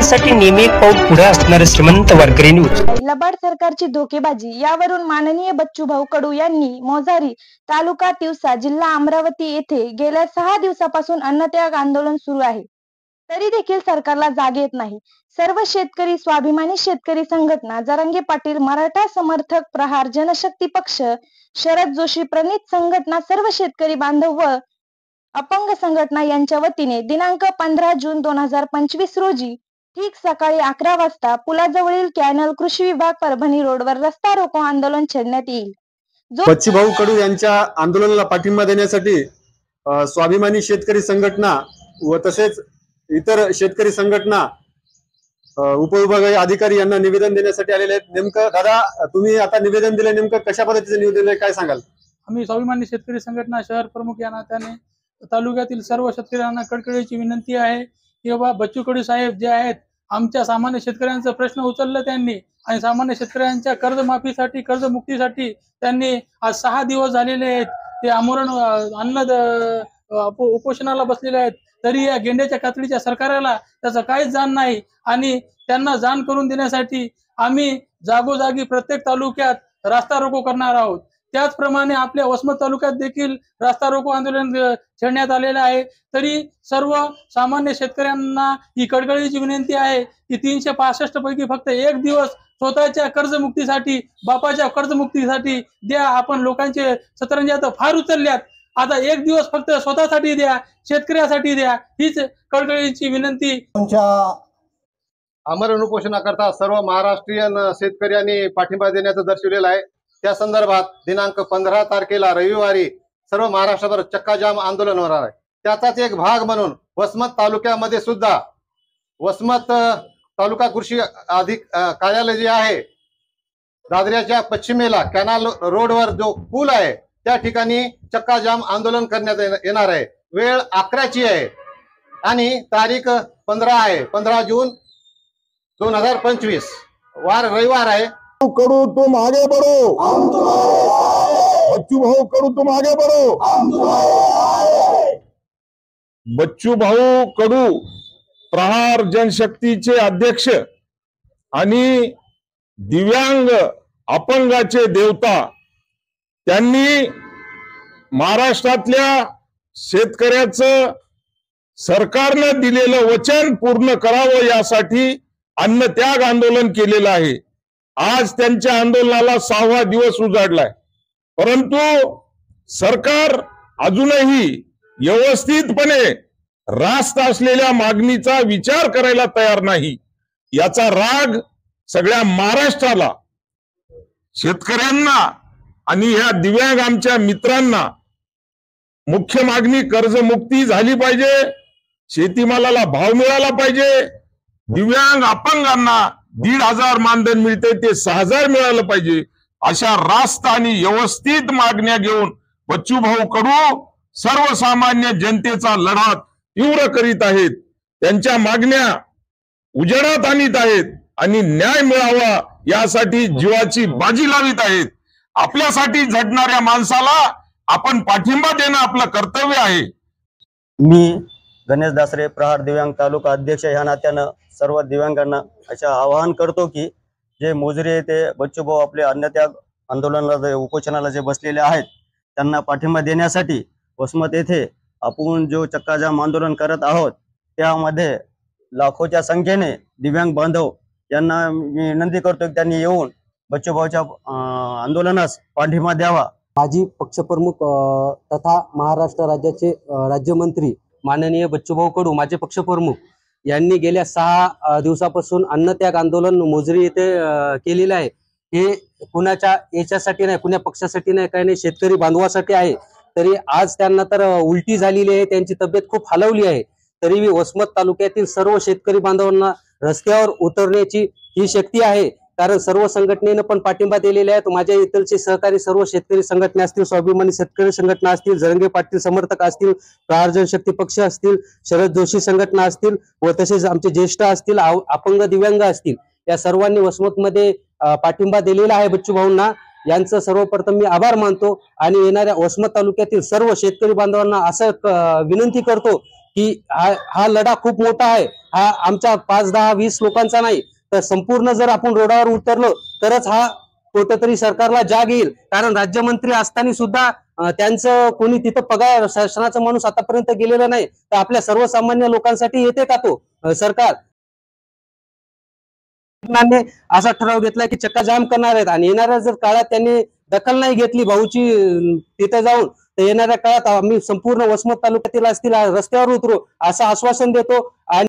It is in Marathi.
शेतकऱ्यांसाठी नेहमी एक पाऊल पुढे असणारे श्रीमंत वारकरी न्यूज। लबाड सरकारची धोकेबाजी यावरून माननीय बच्चूभाऊ कडू यांनी मोजारी तालुका तिवसा जिल्हा अमरावती येथे गेल्या 6 दिवसापासून अन्नत्याग आंदोलन सुरू आहे, तरी देखील सरकारला जाग येत नाही। सर्व शेतकरी स्वाभिमानी शेतकरी संघटना, जरांगे पाटील मराठा समर्थक प्रहार जनशक्ती पक्ष, शरद जोशी प्रणित संघटना, सर्व शेतकरी बांधव व अपंग संघटना यांच्या वतीने दिनांक 15 जून 2025 रोजी ठीक सकाळी 11 वाजता पुलाजवळील कॅनल कृषी विभाग परभणी रोडवर रस्ता रोको आंदोलन छेडण्यात येईल। बच्चूभाऊ कडू यांच्या आंदोलनाला पाठिंबा देण्यासाठी स्वाभिमानी शेतकरी संघटना व तसेच इतर शेतकरी संघटना उपविभागीय अधिकारी यांना निवेदन देण्यासाठी आलेले आहेत। नेमकं दादा, तुम्ही आता निवेदन दिले, नेमकं कशा पद्धतीचं निवेदन आहे, काय सांगाल? आम्ही स्वाभिमानी शेतकरी संघटना शहर प्रमुख या नात्याने तालुक्यातील सर्व शेतकऱ्यांना कळकळीची विनंती आहे की बाबा बच्चू कडू साहेब जे आहेत, आमच्या सामान्य शेतकऱ्यांचा प्रश्न उचलला त्यांनी आणि सामान्य शेतकऱ्यांच्या कर्जमाफीसाठी कर्जमुक्तीसाठी त्यांनी आज 6 दिवस झालेले आहेत ते आमरण उपोषणाला बसलेले आहेत। तरी या गेंड्याच्या कातडीच्या सरकारला त्याचं काहीच जाण नाही आणि त्यांना जाण करून देण्यासाठी आम्ही जागोजागी प्रत्येक तालुक्यात रास्ता रोको करणार आहोत। त्याचप्रमाणे आपल्या वसमत तालुक्यात देखील रास्ता रोको आंदोलन छेडण्यात आलेलं आहे। तरी सर्व सामान्य शेतकऱ्यांना ही कळकळीची विनंती आहे की 365 पैकी फक्त 1 दिवस स्वतःच्या कर्जमुक्तीसाठी, बापाच्या कर्जमुक्तीसाठी द्या। आपण लोकांचे सतरंजी आता फार उचलल्यात, आता 1 दिवस फक्त स्वतःसाठी द्या, शेतकऱ्यासाठी द्या, हीच कळकळीची विनंती। आमच्या आमरण उपोषणाकरता सर्व महाराष्ट्रीयन शेतकऱ्यांनी पाठिंबा देण्याचं दर्शवलेलं आहे। त्या संदर्भात दिनांक 15 तारखेला रविवारी सर्व महाराष्ट्रभर चक्काजाम आंदोलन होणार आहे। त्याचाच एक भाग म्हणून वसमत तालुक्यामध्ये सुद्धा वसमत तालुका कृषी कार्यालय जे आहे, दादऱ्याच्या पश्चिमेला कॅनल रोडवर जो पूल आहे त्या ठिकाणी चक्काजाम आंदोलन करण्यात येणार आहे। वेळ 11ची आहे आणि तारीख 15 आहे, 15 जून 2025 वार रविवार आहे। कडू तुम आगे बढ़ो, बच्चू भाऊ कडू तुम आगे बढ़ो। बच्चू भाऊ कडू प्रहार जनशक्तीचे अध्यक्ष आणि दिव्यांग अपंगाचे देवता, त्यांनी महाराष्ट्रातल्या शेतकऱ्याचं सरकारनं दिलेलं वचन पूर्ण करावं यासाठी अन्नत्याग आंदोलन केलेलं आहे। आज त्यांच्या आंदोलनाला 6वा दिवस उजाडलाय, परंतु सरकार अजूनही व्यवस्थितपणे रास्त असलेल्या मागणीचा विचार करायला तयार नाही। याचा राग सगळ्या महाराष्ट्राला, शेतकऱ्यांना आणि ह्या दिव्यांग आमच्या मित्रांना मुख्य मागणी कर्जमुक्ती झाली पाहिजे, शेतीमालाला भाव मिळाला पाहिजे, दिव्यांग अपंगांना 1,500 मानधन मिळते ते 6,000 मिळालं पाहिजे, अशा रास्त आणि व्यवस्थित मागण्या घेऊन बच्चूभाऊ कडू सर्वसामान्य जनतेचा लढा तीव्र करीत आहेत। त्यांच्या मागण्या उजेडात आणीत आहेत आणि न्याय मिळावा यासाठी जीवाची बाजी लावित आहेत। आपल्यासाठी झटणाऱ्या माणसाला आपण पाठिंबा देणं आपलं कर्तव्य आहे। मी गणेश दासरे, प्रहार दिव्यांग तालुका अध्यक्ष या नात्यानं सर्व दिव्यांगांना अशा आवाहन करतो की जे मोजरी येथे बच्चूभाऊ आपले अन्नत्याग आंदोलनाला उपोषणाला जे बसलेले आहेत त्यांना पाठिंबा देण्यासाठी वसमत येथे आपण जो चक्काजाम आंदोलन करत आहोत, त्यामध्ये लाखोच्या संख्येने दिव्यांग बांधव यांना मी विनंती करतो की त्यांनी येऊन बच्चूभाऊच्या आंदोलनास पाठिंबा द्यावा। माजी पक्षप्रमुख तथा महाराष्ट्र राज्याचे राज्यमंत्री माननीय बच्चूभाऊ कडू, माझे पक्षप्रमुख, यांनी गेल्या 6 दिवसापासून अन्नत्याग आंदोलन मोजरी येथे केलेले आहे। हे कुणाच्या याच्यासाठी नाही, कुण्या पक्षासाठी नाही, काही नाही, शेतकरी बांधवासाठी आहे। तरी आज त्यांना तर उलटी झालेली आहे, त्यांची तब्येत खूप हलवली आहे। तरी वसमत तालुक्यातील सर्व शेतकरी बांधवांना रस्त्यावर उतरण्याची ही शक्ती आहे, कारण सर्व संघटनेनं पण पाठिंबा दिलेला आहे। माझ्या इथलचे सहकारी सर्व शेतकरी संघटना असतील, स्वाभिमानी शेतकरी संघटना असतील, जरंगे पाटील समर्थक असतील, प्रहार जनशक्ती पक्ष असतील, शरद जोशी संघटना असतील व तसेच आमचे ज्येष्ठ असतील, अपंग दिव्यांग असतील, या सर्वांनी वसमतमध्ये पाठिंबा दिलेला आहे बच्चू भाऊंना। यांचं सर्वप्रथम मी आभार मानतो आणि येणाऱ्या वसमत तालुक्यातील सर्व शेतकरी बांधवांना असं विनंती करतो की हा लढा खूप मोठा आहे, हा आमच्या 5, 10, 20 लोकांचा नाही, तर संपूर्ण जर आपण रोडावर उतरलो तरच हा कुठेतरी सरकारला जाग येईल. कारण राज्यमंत्री असताना सुद्धा त्यांचं कोणी तिथं पगार शासनाचा माणूस आतापर्यंत गेलेला नाही, तर आपल्या सर्वसामान्य लोकांसाठी येते का तो सरकार? असा ठराव घेतला की चक्का जाम करणार आहेत आणि येणाऱ्या जर काळात त्यांनी दखल नाही घेतली भाऊची तिथे जाऊन, तर येणाऱ्या काळात आम्ही संपूर्ण वसमत तालुक्यातील असतील रस्त्यावर उतरू असं आश्वासन देतो. आणि